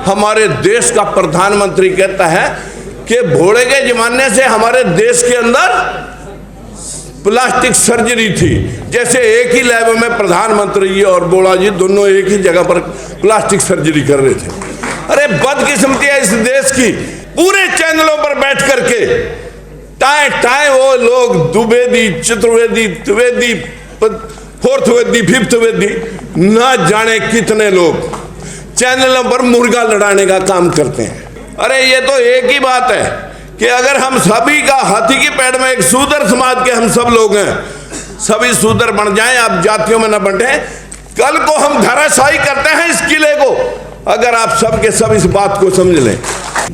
हमारे देश का प्रधानमंत्री कहता है कि घोड़े के जमाने से हमारे देश के अंदर प्लास्टिक सर्जरी थी। जैसे एक ही लैब में प्रधानमंत्री जी और बोला जी दोनों एक ही जगह पर प्लास्टिक सर्जरी कर रहे थे। अरे बदकिस्मती है इस देश की। पूरे चैनलों पर बैठ करके टाए टाए वो लोग द्विवेदी, चतुर्वेदी, त्रिवेदी, फोर्थ वेदी, फिफ्थ वेदी, ना जाने कितने लोग चैनलों पर मुर्गा लड़ाने का काम करते हैं। अरे ये तो एक ही बात है कि अगर हम सभी का हाथी की पैड़ में एक शूद्र समाज के हम सब लोग हैं, सभी शूद्र बन जाएं, आप जातियों में न बंटे, कल को हम धराशायी करते हैं इस किले को। अगर आप सब के सब इस बात को समझ लें,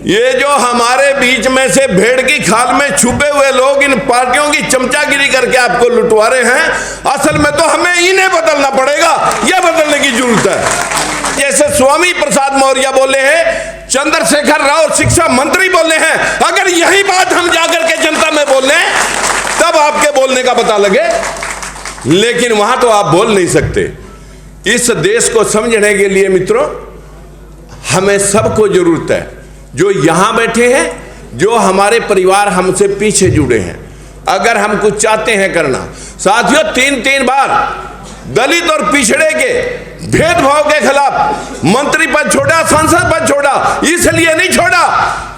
ये जो हमारे बीच में से भेड़ की खाल में छुपे हुए लोग इन पार्टियों की चमचागिरी करके आपको लुटवा रहे हैं, असल में तो हमें इन्हें बदलना पड़ेगा। यह बदलने की जरूरत है। जैसे स्वामी प्रसाद मौर्य बोले हैं, चंद्रशेखर राव शिक्षा मंत्री बोले हैं, अगर यही बात हम जाकर के जनता में बोल लें तब आपके बोलने का पता लगे। लेकिन वहां तो आप बोल नहीं सकते। इस देश को समझने के लिए मित्रों हमें सबको जरूरत है, जो यहां बैठे हैं, जो हमारे परिवार हमसे पीछे जुड़े हैं। अगर हम कुछ चाहते हैं करना, साथियों 3 बार दलित और पिछड़े के भेदभाव के खिलाफ मंत्री पद छोड़ा, सांसद पद छोड़ा, इसलिए नहीं छोड़ा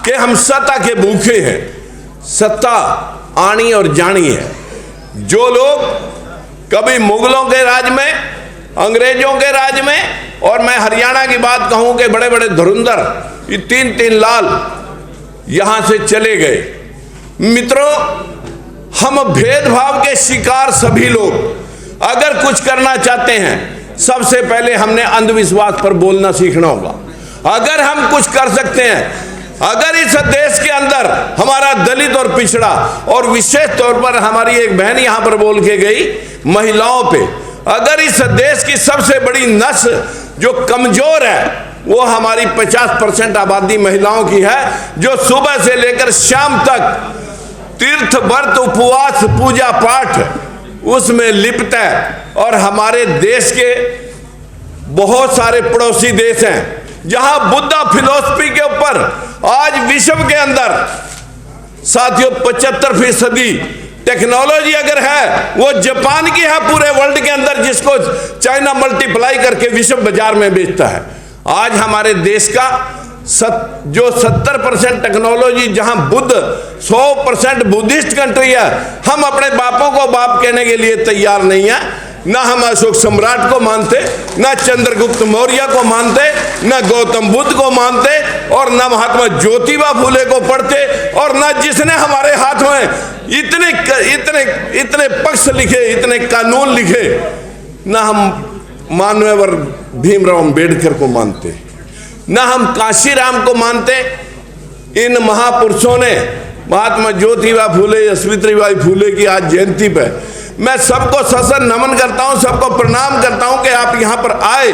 कि हम सत्ता के भूखे हैं। सत्ता आनी और जानी है। जो लोग कभी मुगलों के राज में, अंग्रेजों के राज में, और मैं हरियाणा की बात कहूं कि बड़े बड़े धुरंधर, ये 3 लाल यहां से चले गए। मित्रों, हम भेदभाव के शिकार सभी लोग अगर कुछ करना चाहते हैं, सबसे पहले हमने अंधविश्वास पर बोलना सीखना होगा। अगर हम कुछ कर सकते हैं, अगर इस देश के अंदर हमारा दलित और पिछड़ा, और विशेष तौर पर हमारी एक बहन यहां पर बोल के गई महिलाओं पे, अगर इस देश की सबसे बड़ी नस जो कमजोर है वो हमारी 50% आबादी महिलाओं की है, जो सुबह से लेकर शाम तक तीर्थ व्रत उपवास पूजा पाठ उसमें लिप्त है। और हमारे देश के बहुत सारे पड़ोसी देश हैं जहां बुद्धा फिलॉसफी के ऊपर आज विश्व के अंदर साथियों 75% टेक्नोलॉजी अगर है वो जापान की है पूरे वर्ल्ड के अंदर, जिसको चाइना मल्टीप्लाई करके विश्व बाजार में बेचता है। आज हमारे देश का जो 70% टेक्नोलॉजी, जहां बुद्ध 100% बुद्धिस्ट कंट्री है, हम अपने बापों को बाप कहने के लिए तैयार नहीं है। ना हम अशोक सम्राट को मानते, ना चंद्रगुप्त मौर्य को मानते, ना गौतम बुद्ध को मानते, और ना महात्मा ज्योतिबा फूले को पढ़ते, और ना जिसने हमारे हाथ में इतने इतने इतने पक्ष लिखे, इतने कानून लिखे, ना हम मानवेवर भीमराव अंबेडकर को मानते, ना हम काशीराम को मानते। इन महापुरुषों ने, महात्मा ज्योतिबा फूले, सावित्रीबाई फूले की आज जयंती पे मैं सबको ससर नमन करता हूं, सबको प्रणाम करता हूं कि आप यहां पर आए,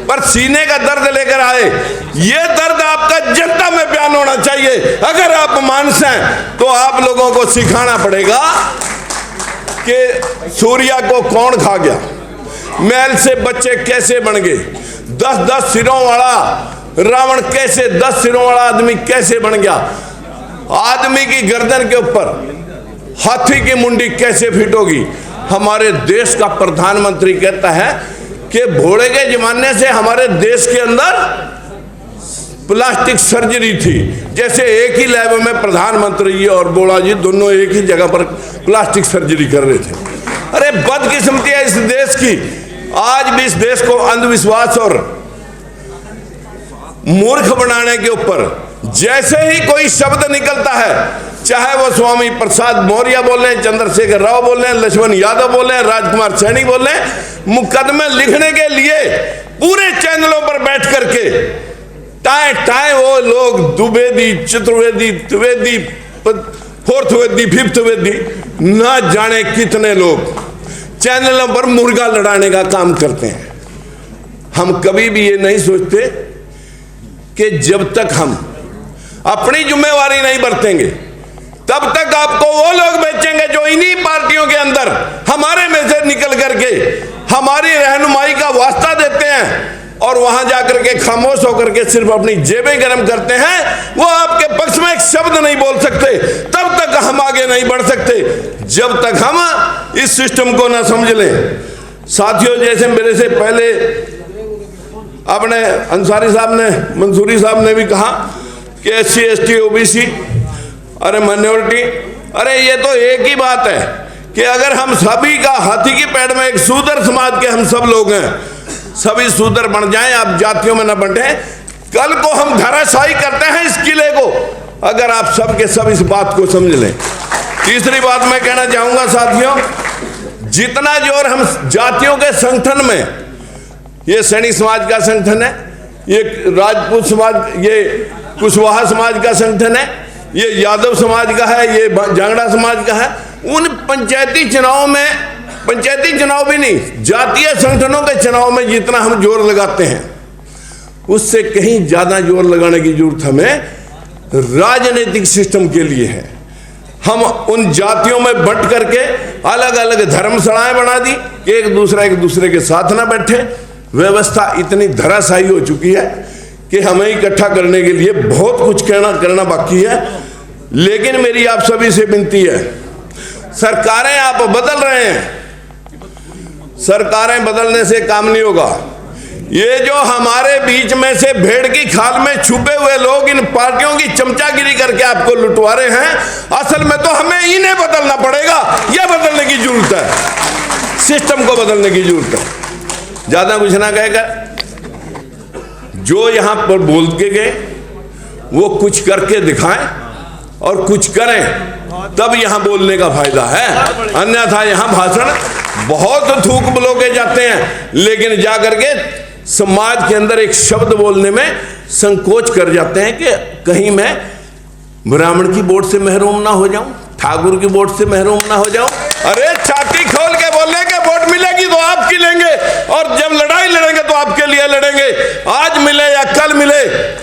पर सीने का दर्द लेकर आए। ये दर्द आपका जनता में बयान होना चाहिए। अगर आप मानस हैं तो आप लोगों को सिखाना पड़ेगा कि सूर्या को कौन खा गया, मैल से बच्चे कैसे बन गए, 10-10 सिरों वाला रावण कैसे, 10 सिरों वाला आदमी कैसे बन गया, आदमी की गर्दन के ऊपर हाथी की मुंडी कैसे फिट होगी। हमारे देश का प्रधानमंत्री कहता है कि घोड़े के जमाने से हमारे देश के अंदर प्लास्टिक सर्जरी थी। जैसे एक ही लैब में प्रधानमंत्री जी और बोला जी दोनों एक ही जगह पर प्लास्टिक सर्जरी कर रहे थे। अरे बदकिस्मती है इस देश की। आज भी इस देश को अंधविश्वास और मूर्ख बनाने के ऊपर जैसे ही कोई शब्द निकलता है, चाहे वो स्वामी प्रसाद मौर्य बोले, चंद्रशेखर राव बोले, लक्ष्मण यादव बोले, राजकुमार सैनी बोले, मुकदमे लिखने के लिए पूरे चैनलों पर बैठ करके टाए टाए वो लोग द्विवेदी, चतुर्वेदी, त्रिवेदी, फोर्थ वेदी, फिफ्थ वेदी, ना जाने कितने लोग चैनलों पर मुर्गा लड़ाने का काम करते हैं। हम कभी भी ये नहीं सोचते कि जब तक हम अपनी जिम्मेवारी नहीं बरतेंगे तब तक आपको वो लोग बेचेंगे जो इन्हीं पार्टियों के अंदर हमारे में से निकल करके हमारी रहनुमाई का वास्ता देते हैं। और वहां जाकर के खामोश होकर के सिर्फ अपनी जेबें गर्म करते हैं, वो आपके पक्ष में एक शब्द नहीं बोल सकते। तब तक हम आगे नहीं बढ़ सकते जब तक हम इस सिस्टम को ना समझ लें। साथियों, जैसे मेरे से पहले अपने अंसारी साहब ने, मंसूरी साहब ने भी कहा कि SC ST OBC, अरे माइनॉरिटी, अरे ये तो एक ही बात है कि अगर हम सभी का हाथी की पैड़ में एक शूद्र समाज के हम सब लोग हैं, सभी शूद्र बन जाएं, आप जातियों में न बंटे, कल को हम धराशायी करते हैं इस किले को, अगर आप सब के सब इस बात को समझ लें। तीसरी बात मैं कहना चाहूंगा साथियों, जितना जोर हम जातियों के संगठन में, ये सैनी समाज का संगठन है, ये राजपूत समाज, ये कुशवाहा समाज का संगठन है, ये यादव समाज का है, ये जांगड़ा समाज का है, उन पंचायती चुनाव में, पंचायती चुनाव भी नहीं, जातीय संगठनों के चुनाव में जितना हम जोर लगाते हैं, उससे कहीं ज्यादा जोर लगाने की जरूरत हमें राजनीतिक सिस्टम के लिए है। हम उन जातियों में बंट करके अलग अलग धर्मशालाएं बना दी कि एक दूसरे के साथ ना बैठे। व्यवस्था इतनी धराशायी हो चुकी है कि हमें इकट्ठा करने के लिए बहुत कुछ करना बाकी है। लेकिन मेरी आप सभी से विनती है, सरकारें आप बदल रहे हैं, सरकारें बदलने से काम नहीं होगा। ये जो हमारे बीच में से भेड़ की खाल में छुपे हुए लोग इन पार्टियों की चमचागिरी करके आपको लुटवा रहे हैं, असल में तो हमें इन्हें बदलना पड़ेगा। यह बदलने की जरूरत है, सिस्टम को बदलने की जरूरत है। ज्यादा कुछ ना कहकर जो यहां पर बोल के गए वो कुछ करके दिखाएं और कुछ करें, तब यहां बोलने का फायदा है। अन्यथा यहां भाषण बहुत थूक बुलोके जाते हैं, लेकिन जाकर के समाज के अंदर एक शब्द बोलने में संकोच कर जाते हैं कि कहीं मैं ब्राह्मण की वोट से महरूम ना हो जाऊं, ठाकुर की वोट से महरूम ना हो जाऊं। अरे छाती खोल के बोलने के वोट मिलेगी तो आपकी लेंगे, और जब लड़ाई लड़ेंगे तो आपके लिए लड़ेंगे। आज मिले या कल मिले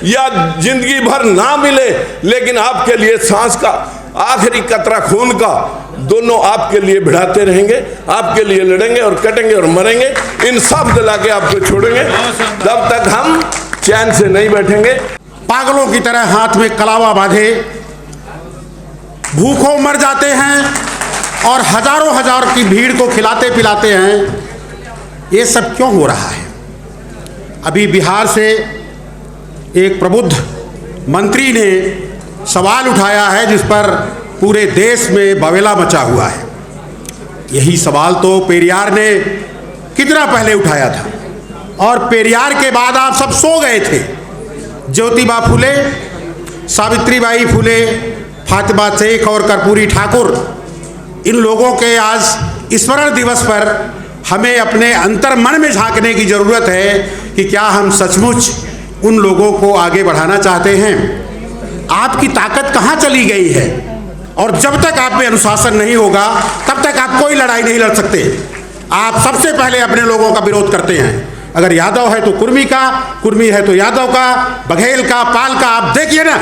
या जिंदगी भर ना मिले, लेकिन आपके लिए सांस का आखिरी कतरा खून का दोनों आपके लिए भिड़ाते रहेंगे, आपके लिए लड़ेंगे और कटेंगे और मरेंगे। इंसाफ दिला के आपको छोड़ेंगे, तब तक हम चैन से नहीं बैठेंगे। पागलों की तरह हाथ में कलावा बांधे भूखों मर जाते हैं और हजारों हजार की भीड़ को खिलाते पिलाते हैं। ये सब क्यों हो रहा है? अभी बिहार से एक प्रबुद्ध मंत्री ने सवाल उठाया है जिस पर पूरे देश में बवेला मचा हुआ है। यही सवाल तो पेरियार ने कितना पहले उठाया था, और पेरियार के बाद आप सब सो गए थे। ज्योतिबा फुले, सावित्रीबाई फुले, फातिमा शेख और कर्पूरी ठाकुर, इन लोगों के आज स्मरण दिवस पर हमें अपने अंतर मन में झांकने की ज़रूरत है कि क्या हम सचमुच उन लोगों को आगे बढ़ाना चाहते हैं। आपकी ताकत कहाँ चली गई है? और जब तक आप में अनुशासन नहीं होगा तब तक आप कोई लड़ाई नहीं लड़ सकते। आप सबसे पहले अपने लोगों का विरोध करते हैं। अगर यादव है तो कुर्मी का, कुर्मी है तो यादव का, बघेल का, पाल का। आप देखिए ना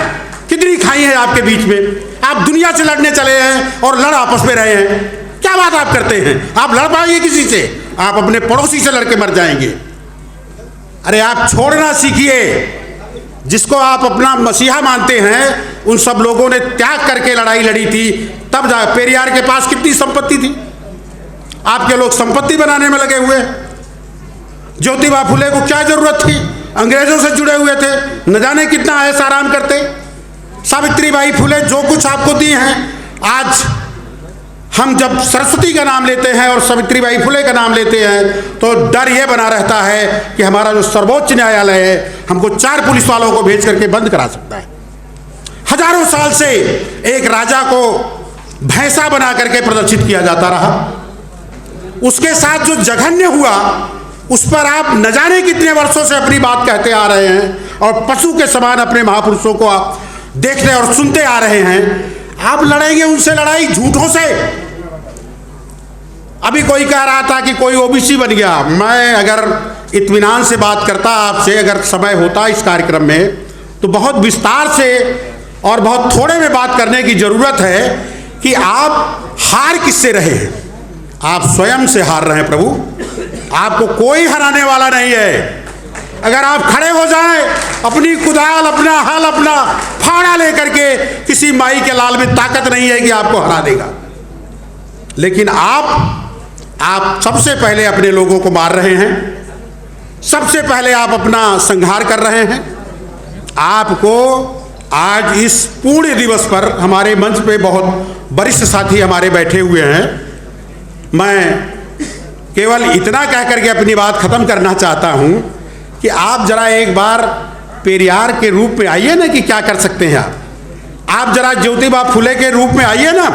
कितनी खाई है आपके बीच में। आप दुनिया से लड़ने चले हैं और लड़ आपस में रहे हैं। क्या बात आप करते हैं? आप लड़ पाएंगे किसी से? आप अपने पड़ोसी से लड़के मर जाएंगे। अरे आप छोड़ना सीखिए। जिसको आप अपना मसीहा मानते हैं, उन सब लोगों ने त्याग करके लड़ाई लड़ी थी। तब जा पेरियार के पास कितनी संपत्ति थी, आपके लोग संपत्ति बनाने में लगे हुए। ज्योतिबा फुले को क्या जरूरत थी? अंग्रेजों से जुड़े हुए थे, न जाने कितना ऐसा आराम करते। सावित्रीबाई फुले जो कुछ आपको दी हैं, आज हम जब सरस्वती का नाम लेते हैं और सावित्रीबाई फुले का नाम लेते हैं तो डर यह बना रहता है कि हमारा जो सर्वोच्च न्यायालय है हमको 4 पुलिस वालों को भेज करके बंद करा सकता है। हजारों साल से एक राजा को भैंसा बना करके प्रदर्शित किया जाता रहा। उसके साथ जो जघन्य हुआ उस पर आप न जाने कितने वर्षों से अपनी बात कहते आ रहे हैं और पशु के समान अपने महापुरुषों को आप देखते और सुनते आ रहे हैं। आप लड़ेंगे उनसे लड़ाई झूठों से। अभी कोई कह रहा था कि कोई ओबीसी बन गया। मैं अगर इत्मीनान से बात करता आपसे, अगर समय होता इस कार्यक्रम में, तो बहुत विस्तार से और बहुत थोड़े में बात करने की जरूरत है कि आप हार किससे रहे हैं। आप स्वयं से हार रहे हैं प्रभु। आपको कोई हराने वाला नहीं है। अगर आप खड़े हो जाएं अपनी कुदाल, अपना हल, अपना फाड़ा लेकर के, किसी माई के लाल में ताकत नहीं है कि आपको हरा देगा। लेकिन आप सबसे पहले अपने लोगों को मार रहे हैं, सबसे पहले आप अपना संहार कर रहे हैं। आपको आज इस पुण्य दिवस पर हमारे मंच पे बहुत वरिष्ठ साथी हमारे बैठे हुए हैं, मैं केवल इतना कह करके अपनी बात खत्म करना चाहता हूं कि आप जरा एक बार पेरियार के रूप में आइए ना, कि क्या कर सकते हैं आप जरा ज्योतिबा फुले के रूप में आइए ना।